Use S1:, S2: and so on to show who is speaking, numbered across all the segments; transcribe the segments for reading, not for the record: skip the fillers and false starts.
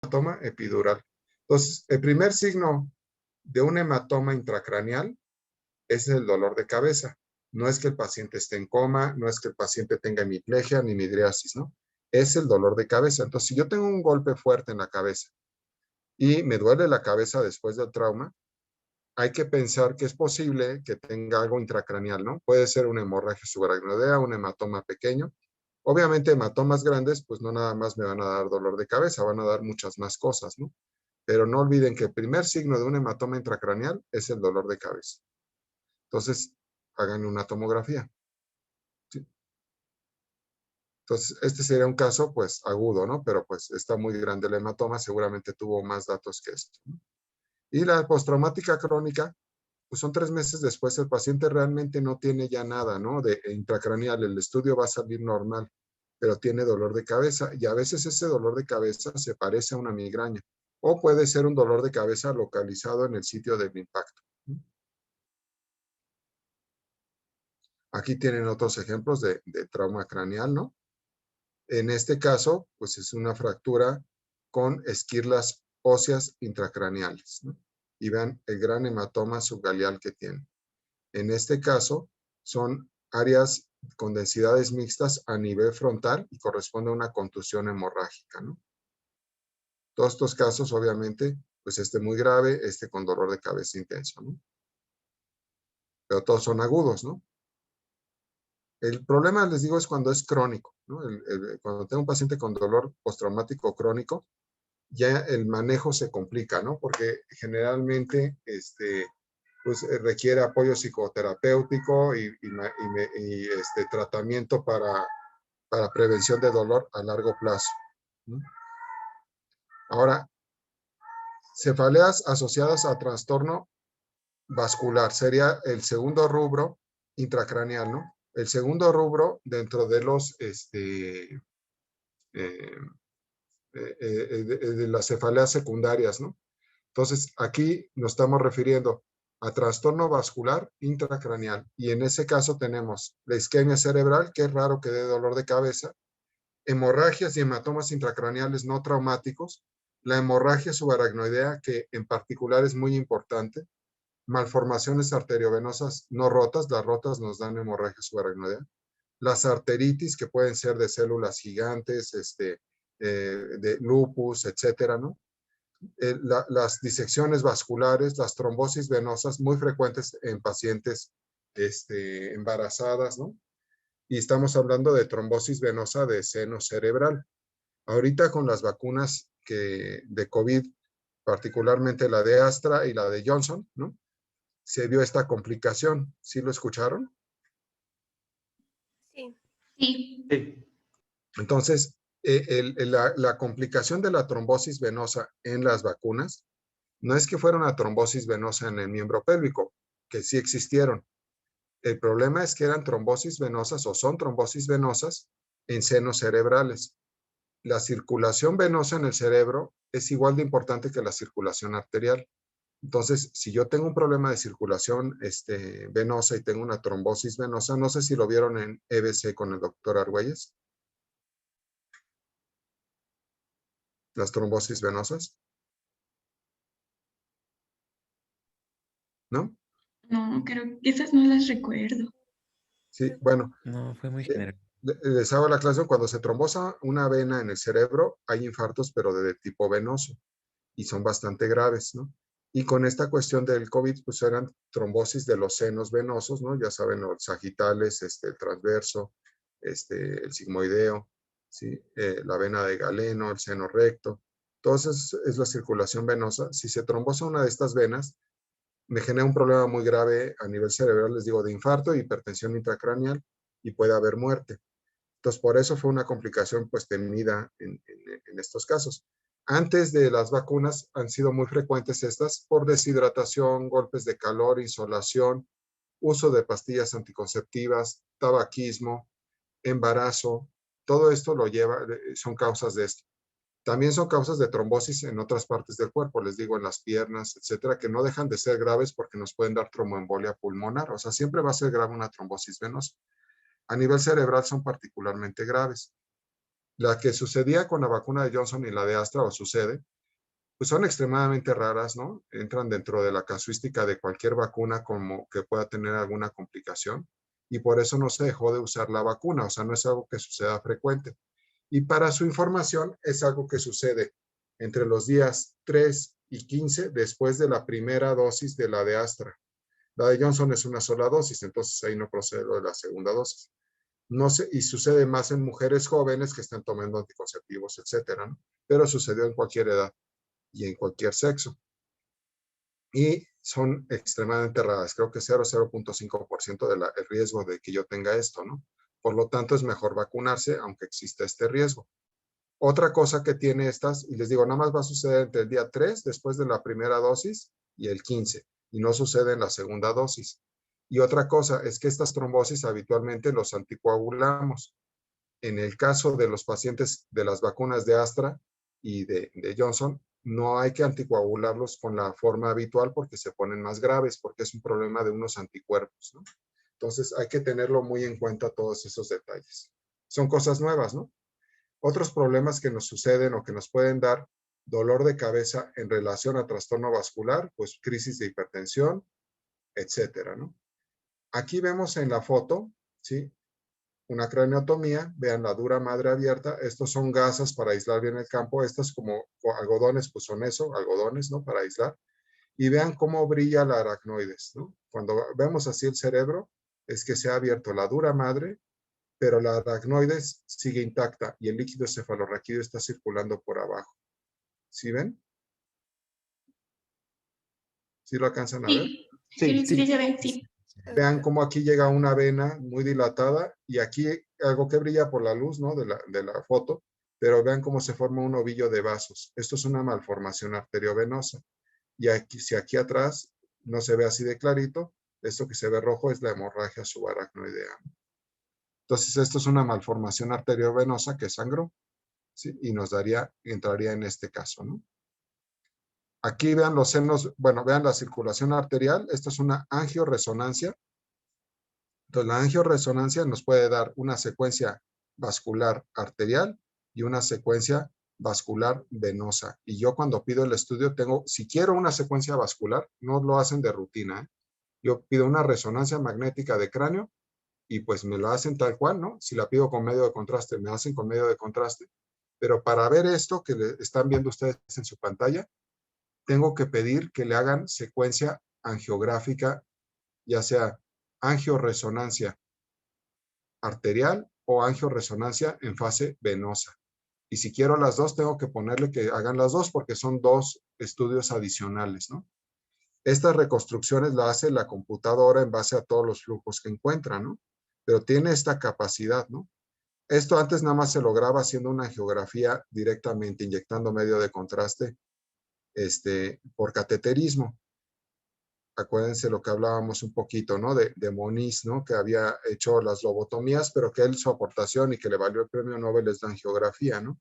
S1: hematoma epidural. Entonces, el primer signo de un hematoma intracraneal es el dolor de cabeza. No es que el paciente esté en coma, no es que el paciente tenga hemiplegia ni midriasis, ¿no? Es el dolor de cabeza. Entonces, si yo tengo un golpe fuerte en la cabeza y me duele la cabeza después del trauma, hay que pensar que es posible que tenga algo intracraneal, ¿no? Puede ser una hemorragia subaracnoidea, un hematoma pequeño. Obviamente, hematomas grandes, pues no nada más me van a dar dolor de cabeza, van a dar muchas más cosas, ¿no? Pero no olviden que el primer signo de un hematoma intracraneal es el dolor de cabeza. Entonces, hagan una tomografía. ¿Sí? Entonces, este sería un caso, pues, agudo, ¿no? Pero, pues, está muy grande el hematoma, seguramente tuvo más datos que esto, ¿no? Y la postraumática crónica, pues son 3 meses después, el paciente realmente no tiene ya nada, ¿no? De intracraneal, el estudio va a salir normal, pero tiene dolor de cabeza y a veces ese dolor de cabeza se parece a una migraña o puede ser un dolor de cabeza localizado en el sitio del impacto. Aquí tienen otros ejemplos de trauma craneal, ¿no? En este caso, pues es una fractura con esquirlas óseas intracraneales, ¿no? Y vean el gran hematoma subgaleal que tiene. En este caso, son áreas con densidades mixtas a nivel frontal y corresponde a una contusión hemorrágica, ¿no? Todos estos casos, obviamente, pues este muy grave, este con dolor de cabeza intenso, ¿no? Pero todos son agudos, ¿no? El problema, les digo, es cuando es crónico, ¿no? Cuando tengo un paciente con dolor postraumático crónico, ya el manejo se complica, ¿no? Porque generalmente, pues requiere apoyo psicoterapéutico y tratamiento para prevención de dolor a largo plazo, ¿no? Ahora, cefaleas asociadas a trastorno vascular sería el segundo rubro intracraneal, ¿no? El segundo rubro dentro de los, de las cefaleas secundarias, ¿no? Entonces, aquí nos estamos refiriendo a trastorno vascular intracraneal y en ese caso tenemos la isquemia cerebral, que es raro que dé dolor de cabeza, hemorragias y hematomas intracraneales no traumáticos, la hemorragia subaracnoidea, que en particular es muy importante, malformaciones arteriovenosas no rotas, las rotas nos dan hemorragia subaracnoidea, las arteritis, que pueden ser de células gigantes, de lupus, etcétera, ¿no? Las disecciones vasculares, las trombosis venosas muy frecuentes en pacientes embarazadas, ¿no? Y estamos hablando de trombosis venosa de seno cerebral. Ahorita con las vacunas de COVID, particularmente la de Astra y la de Johnson, ¿no? Se vio esta complicación. ¿Sí lo escucharon?
S2: Sí.
S3: Sí.
S1: Entonces, la complicación de la trombosis venosa en las vacunas no es que fuera una trombosis venosa en el miembro pélvico, que sí existieron. El problema es que eran trombosis venosas o son trombosis venosas en senos cerebrales. La circulación venosa en el cerebro es igual de importante que la circulación arterial. Entonces, si yo tengo un problema de circulación venosa y tengo una trombosis venosa, no sé si lo vieron en EBC con el doctor Argüelles, las trombosis venosas, ¿no?
S4: No, creo que esas no las recuerdo.
S1: Sí, bueno,
S3: No, fue muy general.
S1: les hago la aclaración, cuando se trombosa una vena en el cerebro, hay infartos, pero de tipo venoso, y son bastante graves, ¿no? Y con esta cuestión del COVID, pues eran trombosis de los senos venosos, ¿no? Ya saben, los sagitales, el transverso, el sigmoideo, ¿sí? La vena de Galeno, el seno recto. Entonces, es la circulación venosa. Si se trombosa una de estas venas, me genera un problema muy grave a nivel cerebral, les digo, de infarto, hipertensión intracraneal y puede haber muerte. Entonces, por eso fue una complicación pues temida en estos casos. Antes de las vacunas han sido muy frecuentes estas por deshidratación, golpes de calor, insolación, uso de pastillas anticonceptivas, tabaquismo, embarazo. Todo esto son causas de esto. También son causas de trombosis en otras partes del cuerpo, les digo, en las piernas, etcétera, que no dejan de ser graves porque nos pueden dar tromboembolia pulmonar. O sea, siempre va a ser grave una trombosis venosa. A nivel cerebral son particularmente graves. La que sucedía con la vacuna de Johnson y la de Astra, o sucede, pues son extremadamente raras, ¿no? Entran dentro de la casuística de cualquier vacuna como que pueda tener alguna complicación, y por eso no se dejó de usar la vacuna, o sea, no es algo que suceda frecuente. Y para su información, es algo que sucede entre los días 3 y 15 después de la primera dosis de la de Astra. La de Johnson es una sola dosis, entonces ahí no procede lo de la segunda dosis. No sé, y sucede más en mujeres jóvenes que están tomando anticonceptivos, etcétera, ¿no? Pero sucedió en cualquier edad y en cualquier sexo. Y son extremadamente raras, creo que 0.5% del riesgo de que yo tenga esto, ¿no? Por lo tanto, es mejor vacunarse, aunque exista este riesgo. Otra cosa que tiene estas, y les digo, nada más va a suceder entre el día 3, después de la primera dosis, y el 15, y no sucede en la segunda dosis. Y otra cosa es que estas trombosis habitualmente los anticoagulamos. En el caso de los pacientes de las vacunas de Astra y de Johnson, no hay que anticoagularlos con la forma habitual porque se ponen más graves, porque es un problema de unos anticuerpos, ¿no? Entonces hay que tenerlo muy en cuenta todos esos detalles. Son cosas nuevas, ¿no? Otros problemas que nos suceden o que nos pueden dar dolor de cabeza en relación a trastorno vascular, pues crisis de hipertensión, etcétera, ¿no? Aquí vemos en la foto, ¿sí? Una craniotomía, vean la dura madre abierta, estos son gasas para aislar bien el campo, estas como algodones, pues son eso, algodones, ¿no? Para aislar. Y vean cómo brilla la aracnoides, ¿no? Cuando vemos así el cerebro, es que se ha abierto la dura madre, pero la aracnoides sigue intacta y el líquido cefalorraquídeo está circulando por abajo. ¿Sí ven? ¿Sí lo alcanzan a ver?
S4: Sí, sí, se ve, sí.
S1: Vean cómo aquí llega una vena muy dilatada y aquí algo que brilla por la luz, ¿no? de la foto, pero vean cómo se forma un ovillo de vasos. Esto es una malformación arteriovenosa. Y aquí, si aquí atrás no se ve así de clarito, esto que se ve rojo es la hemorragia subaracnoidea. Entonces, esto es una malformación arteriovenosa que sangró, ¿sí? Y nos entraría en este caso, ¿no? Aquí vean los senos, bueno, vean la circulación arterial. Esto es una angioresonancia. Entonces, la angioresonancia nos puede dar una secuencia vascular arterial y una secuencia vascular venosa. Y yo cuando pido el estudio tengo, si quiero una secuencia vascular, no lo hacen de rutina, ¿eh? Yo pido una resonancia magnética de cráneo y pues me lo hacen tal cual, ¿no? Si la pido con medio de contraste, me hacen con medio de contraste. Pero para ver esto que están viendo ustedes en su pantalla, tengo que pedir que le hagan secuencia angiográfica, ya sea angioresonancia arterial o angioresonancia en fase venosa. Y si quiero las dos, tengo que ponerle que hagan las dos porque son dos estudios adicionales, ¿no? Estas reconstrucciones las hace la computadora en base a todos los flujos que encuentra, ¿no? Pero tiene esta capacidad, ¿no? Esto antes nada más se lograba haciendo una angiografía directamente, inyectando medio de contraste por cateterismo. Acuérdense lo que hablábamos un poquito, ¿no? De Moniz, ¿no? Que había hecho las lobotomías, pero que él su aportación y que le valió el premio Nobel es la angiografía, ¿no?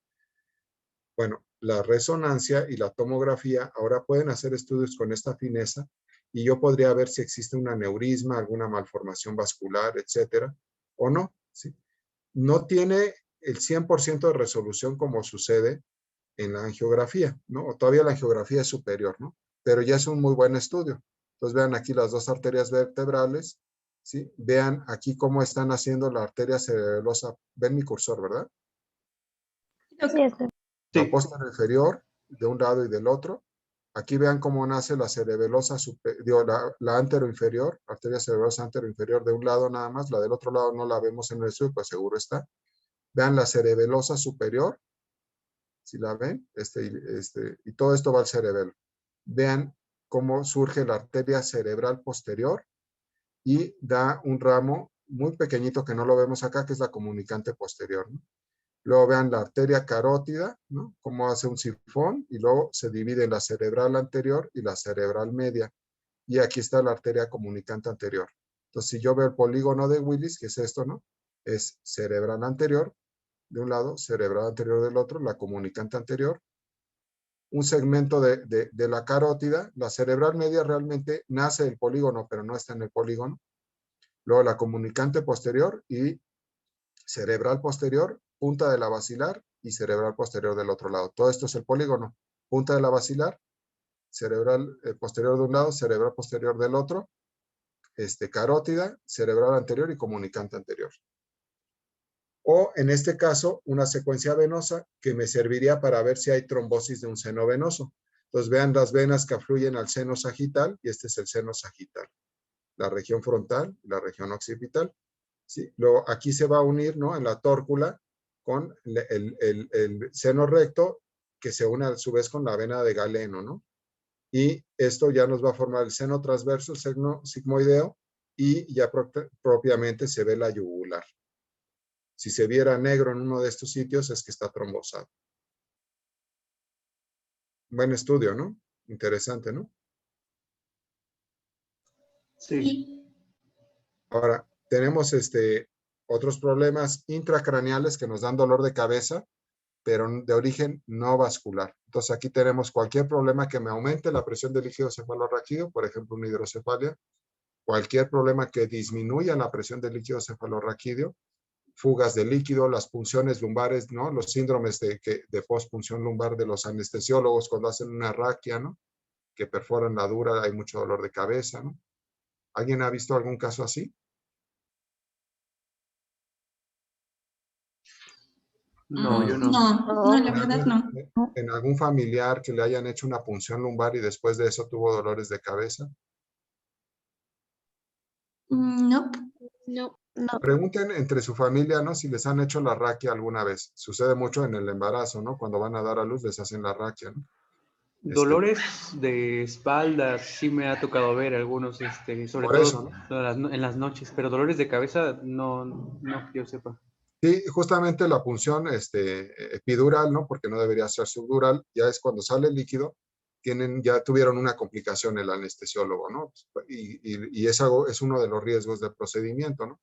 S1: Bueno, la resonancia y la tomografía ahora pueden hacer estudios con esta fineza y yo podría ver si existe un aneurisma, alguna malformación vascular, etcétera, o no, ¿sí? No tiene el 100% de resolución como sucede en la angiografía, ¿no? O todavía la angiografía es superior, ¿no? Pero ya es un muy buen estudio. Entonces vean aquí las dos arterias vertebrales, ¿sí? Vean aquí cómo están haciendo la arteria cerebelosa. Ven mi cursor, ¿verdad?
S2: Sí, está.
S1: La posterior inferior de un lado y del otro. Aquí vean cómo nace la cerebelosa superior, la anteroinferior, arteria cerebelosa anteroinferior de un lado nada más, la del otro lado no la vemos en el estudio, pues seguro está. Vean la cerebelosa superior, si la ven, y todo esto va al cerebelo. Vean cómo surge la arteria cerebral posterior y da un ramo muy pequeñito que no lo vemos acá, que es la comunicante posterior, ¿no? Luego vean la arteria carótida, ¿no? Cómo hace un sifón y luego se divide en la cerebral anterior y la cerebral media. Y aquí está la arteria comunicante anterior. Entonces, si yo veo el polígono de Willis, que es esto, ¿no? Es cerebral anterior de un lado, cerebral anterior del otro, la comunicante anterior. Un segmento de la carótida, la cerebral media realmente nace del polígono, pero no está en el polígono. Luego la comunicante posterior y cerebral posterior punta de la basilar y cerebral posterior del otro lado. Todo esto es el polígono. Punta de la basilar, cerebral posterior de un lado, cerebral posterior del otro, carótida, cerebral anterior y comunicante anterior. O en este caso, una secuencia venosa que me serviría para ver si hay trombosis de un seno venoso. Entonces vean las venas que afluyen al seno sagital y este es el seno sagital. La región frontal y la región occipital. ¿Sí? Luego aquí se va a unir, ¿no? En la tórcula con el seno recto que se une a su vez con la vena de Galeno, ¿no? Y esto ya nos va a formar el seno transverso, el seno sigmoideo y ya propiamente se ve la yugular. Si se viera negro en uno de estos sitios es que está trombosado. Buen estudio, ¿no? Interesante, ¿no?
S4: Sí.
S1: Ahora, tenemos otros problemas intracraneales que nos dan dolor de cabeza, pero de origen no vascular. Entonces aquí tenemos cualquier problema que me aumente la presión del líquido cefalorraquídeo, por ejemplo, una hidrocefalia, cualquier problema que disminuya la presión del líquido cefalorraquídeo, fugas de líquido, las punciones lumbares, ¿no? Los síndromes de postpunción lumbar de los anestesiólogos cuando hacen una raquia, ¿no? Que perforan la dura, hay mucho dolor de cabeza, ¿no? ¿Alguien ha visto algún caso así?
S3: No, yo no.
S4: No, la verdad no.
S1: ¿En algún familiar que le hayan hecho una punción lumbar y después de eso tuvo dolores de cabeza?
S4: No.
S2: No.
S1: Pregunten entre su familia, ¿no? Si les han hecho la raquia alguna vez. Sucede mucho en el embarazo, ¿no? Cuando van a dar a luz les hacen la raquia, ¿no?
S3: Dolores de espalda sí me ha tocado ver algunos, sobre
S1: Por
S3: todo
S1: eso, ¿no?
S3: en las noches, pero dolores de cabeza no que yo sepa.
S1: Sí, justamente la punción epidural, ¿no? Porque no debería ser subdural, ya es cuando sale el líquido, ya tuvieron una complicación el anestesiólogo, ¿no? Y es uno de los riesgos del procedimiento, ¿no?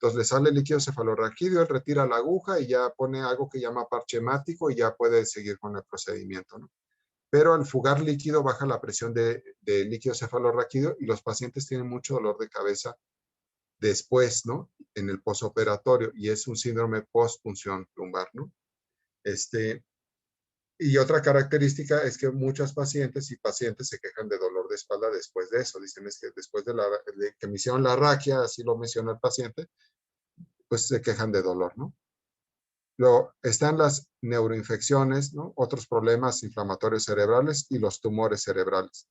S1: Entonces le sale el líquido cefalorraquídeo, él retira la aguja y ya pone algo que llama parche hemático y ya puede seguir con el procedimiento, ¿no? Pero al fugar líquido baja la presión de líquido cefalorraquídeo y los pacientes tienen mucho dolor de cabeza después, ¿no? En el posoperatorio y es un síndrome postpunción lumbar, ¿no? Y otra característica es que muchas pacientes y pacientes se quejan de dolor de espalda después de eso. Dicen es que después de que me hicieron la raquia, así lo menciona el paciente, pues se quejan de dolor, ¿no? Luego están las neuroinfecciones, ¿no? Otros problemas inflamatorios cerebrales y los tumores cerebrales.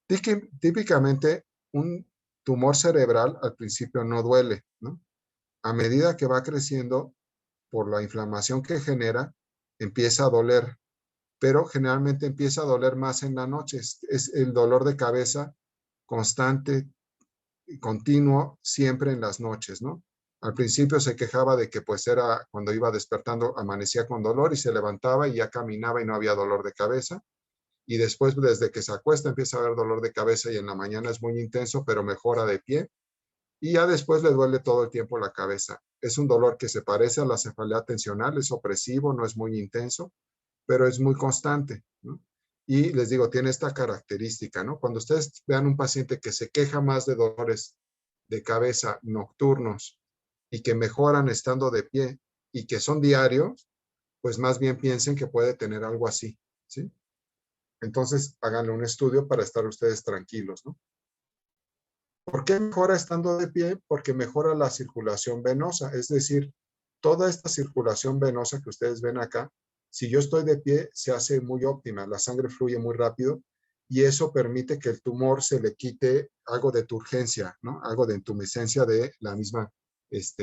S1: Típicamente, un tumor cerebral al principio no duele, ¿no? A medida que va creciendo, por la inflamación que genera, empieza a doler, pero generalmente empieza a doler más en la noche. Es el dolor de cabeza constante y continuo siempre en las noches, ¿no? Al principio se quejaba de que pues era cuando iba despertando, amanecía con dolor y se levantaba y ya caminaba y no había dolor de cabeza. Y después, desde que se acuesta, empieza a haber dolor de cabeza y en la mañana es muy intenso, pero mejora de pie. Y ya después le duele todo el tiempo la cabeza. Es un dolor que se parece a la cefalea tensional, es opresivo, no es muy intenso, pero es muy constante, ¿no? Y les digo, tiene esta característica, ¿no? Cuando ustedes vean un paciente que se queja más de dolores de cabeza nocturnos y que mejoran estando de pie y que son diarios, pues más bien piensen que puede tener algo así, ¿sí? Entonces, háganle un estudio para estar ustedes tranquilos, ¿no? ¿Por qué mejora estando de pie? Porque mejora la circulación venosa, es decir, toda esta circulación venosa que ustedes ven acá, si yo estoy de pie, se hace muy óptima, la sangre fluye muy rápido y eso permite que el tumor se le quite algo de turgencia, ¿no? Algo de entumescencia de la misma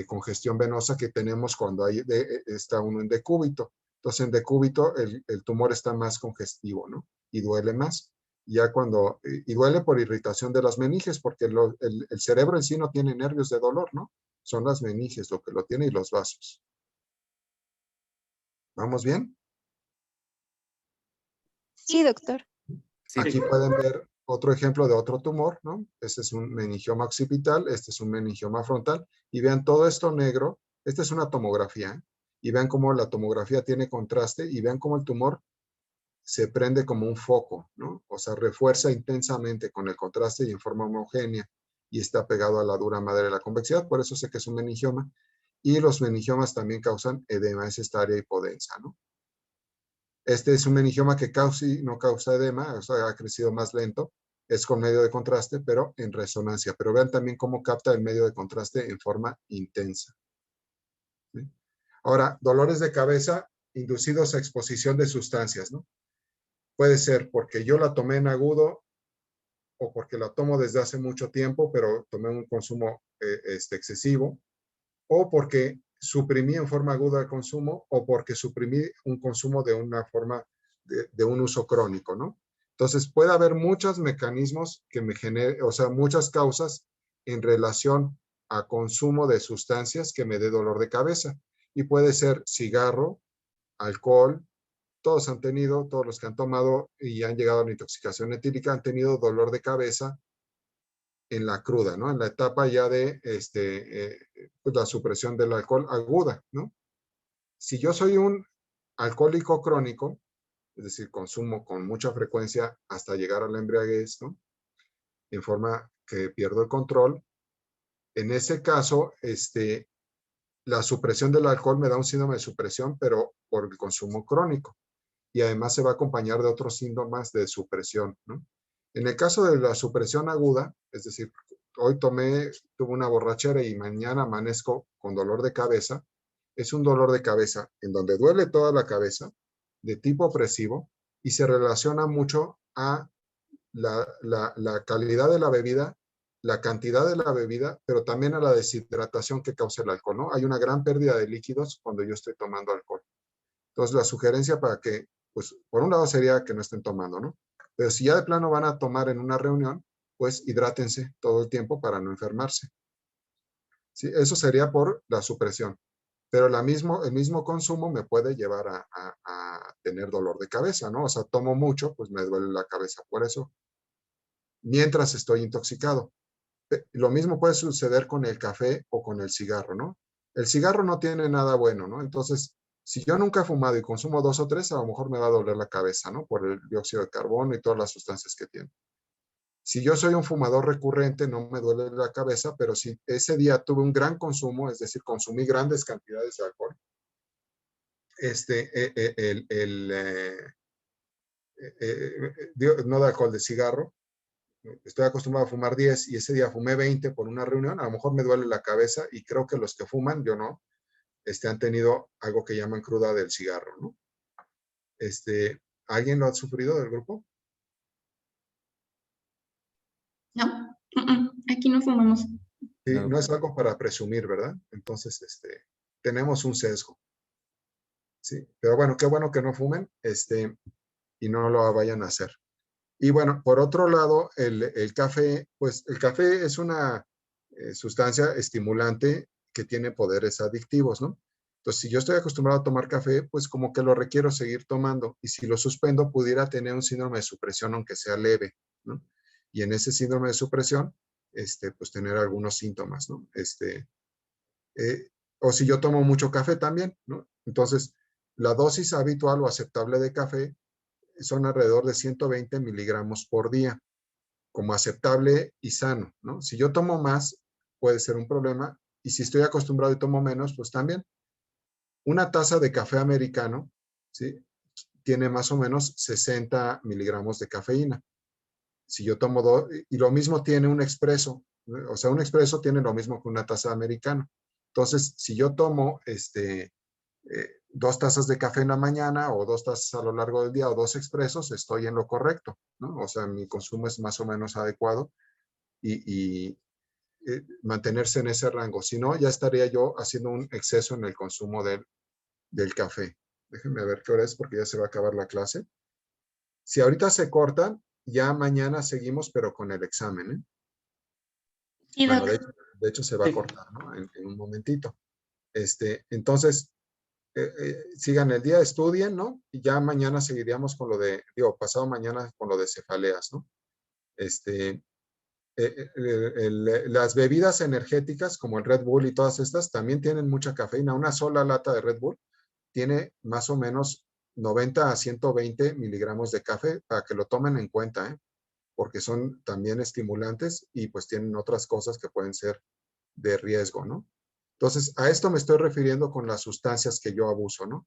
S1: congestión venosa que tenemos cuando está uno en decúbito. Entonces, en decúbito el tumor está más congestivo, ¿no? Y duele más. Ya cuando, y duele por irritación de las meninges, porque el cerebro en sí no tiene nervios de dolor, ¿no? Son las meninges lo que lo tiene y los vasos. ¿Vamos bien?
S2: Sí, doctor.
S3: Sí,
S1: Aquí pueden ver otro ejemplo de otro tumor, ¿no? Este es un meningioma occipital, este es un meningioma frontal, y vean todo esto negro, esta es una tomografía, ¿eh? Y vean cómo la tomografía tiene contraste, y vean cómo el tumor se prende como un foco, ¿no? O sea, refuerza intensamente con el contraste y en forma homogénea, y está pegado a la dura madre de la convexidad, por eso sé que es un meningioma. Y los meningiomas también causan edema, es esta área hipodensa, ¿no? Este es un meningioma que no causa edema, o sea, ha crecido más lento, es con medio de contraste, pero en resonancia. Pero vean también cómo capta el medio de contraste en forma intensa. ¿Sí? Ahora, dolores de cabeza inducidos a exposición de sustancias, ¿no? Puede ser porque yo la tomé en agudo o porque la tomo desde hace mucho tiempo, pero tomé un consumo excesivo, o porque suprimí en forma aguda el consumo, o porque suprimí un consumo de una forma de un uso crónico, ¿no? Entonces, puede haber muchos mecanismos que me generen, o sea, muchas causas en relación a consumo de sustancias que me dé dolor de cabeza. Y puede ser cigarro, alcohol, todos los que han tomado y han llegado a la intoxicación etílica han tenido dolor de cabeza en la cruda, ¿no? En la etapa ya de pues la supresión del alcohol aguda, ¿no? Si yo soy un alcohólico crónico, es decir, consumo con mucha frecuencia hasta llegar a la embriaguez, ¿no? En forma que pierdo el control, en ese caso, la supresión del alcohol me da un síndrome de supresión, pero por el consumo crónico. Y además se va a acompañar de otros síntomas de supresión, ¿no? En el caso de la supresión aguda, es decir, hoy tuve una borrachera y mañana amanezco con dolor de cabeza, es un dolor de cabeza en donde duele toda la cabeza, de tipo opresivo, y se relaciona mucho a la calidad de la bebida, la cantidad de la bebida, pero también a la deshidratación que causa el alcohol, ¿no? Hay una gran pérdida de líquidos cuando yo estoy tomando alcohol. Entonces, la sugerencia para que, pues, por un lado sería que no estén tomando, ¿no? Pero si ya de plano van a tomar en una reunión, pues hidrátense todo el tiempo para no enfermarse. ¿Sí? Eso sería por la supresión. Pero el mismo consumo me puede llevar a tener dolor de cabeza, ¿no? O sea, tomo mucho, pues me duele la cabeza por eso, mientras estoy intoxicado. Lo mismo puede suceder con el café o con el cigarro, ¿no? El cigarro no tiene nada bueno, ¿no? Entonces, si yo nunca he fumado y consumo 2 o 3, a lo mejor me va a doler la cabeza, ¿no? Por el dióxido de carbono y todas las sustancias que tiene. Si yo soy un fumador recurrente, no me duele la cabeza, pero si ese día tuve un gran consumo, es decir, consumí grandes cantidades de alcohol, no de alcohol, de cigarro, estoy acostumbrado a fumar 10 y ese día fumé 20 por una reunión, a lo mejor me duele la cabeza y creo que los que fuman, yo no, han tenido algo que llaman cruda del cigarro, ¿no? ¿Alguien lo ha sufrido del grupo?
S4: No. Aquí no fumamos.
S1: Sí,
S3: No.
S1: no es algo para presumir, ¿verdad? Entonces, tenemos un sesgo. Sí, pero bueno, qué bueno que no fumen, y no lo vayan a hacer. Y bueno, por otro lado, el café, pues el café es una sustancia estimulante que tiene poderes adictivos, ¿no? Entonces, si yo estoy acostumbrado a tomar café, pues como que lo requiero seguir tomando. Y si lo suspendo, pudiera tener un síndrome de supresión, aunque sea leve, ¿no? Y en ese síndrome de supresión, pues tener algunos síntomas, ¿no? Eh, o si yo tomo mucho café también, ¿no? Entonces, la dosis habitual o aceptable de café son alrededor de 120 miligramos por día, como aceptable y sano, ¿no? Si yo tomo más, puede ser un problema, y si estoy acostumbrado y tomo menos, pues también. Una taza de café americano, ¿sí? Tiene más o menos 60 miligramos de cafeína. Si yo tomo dos, y lo mismo tiene un expreso, ¿no? O sea, un expreso tiene lo mismo que una taza americana. Entonces, si yo tomo 2 tazas de café en la mañana o 2 tazas a lo largo del día o 2 expresos, estoy en lo correcto, ¿no? O sea, mi consumo es más o menos adecuado y mantenerse en ese rango. Si no, ya estaría yo haciendo un exceso en el consumo del café. Déjenme ver qué hora es porque ya se va a acabar la clase. Si ahorita se cortan, ya mañana seguimos, pero con el examen, ¿eh?
S4: Sí,
S1: Bueno,
S4: doc.
S1: de hecho se va a cortar, ¿no? En un momentito. Entonces, sigan el día, estudien, ¿no? Y ya mañana seguiríamos con lo de, pasado mañana con lo de cefaleas, ¿no? Las bebidas energéticas como el Red Bull y todas estas también tienen mucha cafeína. Una sola lata de Red Bull tiene más o menos 90 a 120 miligramos de café para que lo tomen en cuenta, ¿eh? Porque son también estimulantes y pues tienen otras cosas que pueden ser de riesgo, ¿no? Entonces, a esto me estoy refiriendo con las sustancias que yo abuso, ¿no?